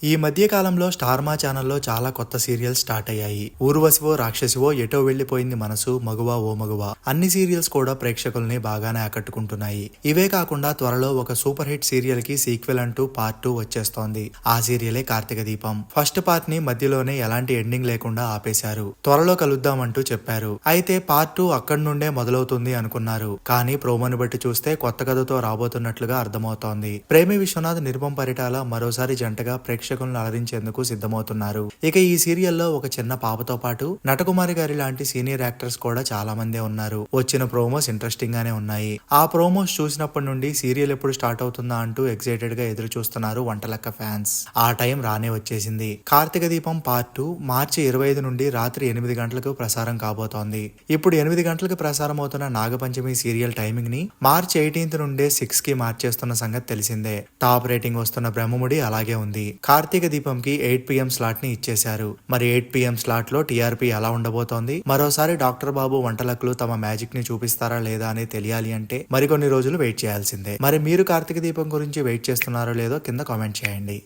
ఈ మధ్య కాలంలో స్టార్ మా ఛానల్లో చాలా కొత్త సీరియల్స్ స్టార్ట్ అయ్యాయి. ఊర్వశివో రాక్షసివో ఎటో వెళ్లిపోయింది మనసు, మగువా ఓ మగువా అన్ని సీరియల్స్ కూడా ప్రేక్షకుల్ని బాగానే ఆకట్టుకుంటున్నాయి. ఇవే కాకుండా త్వరలో ఒక సూపర్ హిట్ సీరియల్ కి సీక్వెల్ అంటూ పార్ట్ 2 వచ్చేస్తోంది. ఆ సీరియలే కార్తీక దీపం. ఫస్ట్ పార్ట్ ని మధ్యలోనే ఎలాంటి ఎండింగ్ లేకుండా ఆపేశారు. త్వరలో కలుద్దామంటూ చెప్పారు. అయితే పార్ట్ 2 అక్కడి నుండే మొదలవుతుంది అనుకున్నారు. కానీ ప్రోమోని బట్టి చూస్తే కొత్త కథతో రాబోతున్నట్లుగా అర్థమవుతోంది. ప్రేమి విశ్వనాథ్, నిరుపం పరిటాల మరోసారి జంటగా ప్రేక్షకులను అలరించేందుకు సిద్ధమవుతున్నారు. ఇక ఈ సీరియల్లో ఒక చిన్న పాపతో పాటు నటకుమారి గారి లాంటి సీనియర్ యాక్టర్స్ కూడా చాలా మందే ఉన్నారు. వచ్చిన ప్రోమోస్ ఇంట్రెస్టింగ్ గానే ఉన్నాయి. ఆ ప్రోమోస్ చూసినప్పటి నుండి సీరియల్ ఎప్పుడు స్టార్ట్ అవుతుందా అంటూ ఎక్సైటెడ్ గా ఎదురు చూస్తున్నారు వంటలక్క ఫ్యాన్స్. ఆ టైం రానే వచ్చేసింది. కార్తీక దీపం పార్ట్ 2 మార్చి 25 నుండి రాత్రి 8 గంటలకు ప్రసారం కాబోతోంది. ఇప్పుడు 8 గంటలకు ప్రసారం అవుతున్న నాగపంచమి సీరియల్ టైమింగ్ ని మార్చి 18 నుండే 6 కి మార్చేస్తున్న సంగతి తెలిసిందే. టాప్ రేటింగ్ వస్తున్న బ్రహ్మముడి అలాగే ఉంది. కార్తీక దీపంకి 8 PM స్లాట్ ని ఇచ్చేశారు. మరి 8 PM స్లాట్ లో టీఆర్పీ ఎలా ఉండబోతోంది? మరోసారి డాక్టర్ బాబు వంటలకులు తమ మ్యాజిక్ ని చూపిస్తారా లేదా అని తెలియాలి అంటే మరికొన్ని రోజులు వెయిట్ చేయాల్సిందే. మరి మీరు కార్తీక దీపం గురించి వెయిట్ చేస్తున్నారో లేదో కింద కామెంట్ చేయండి.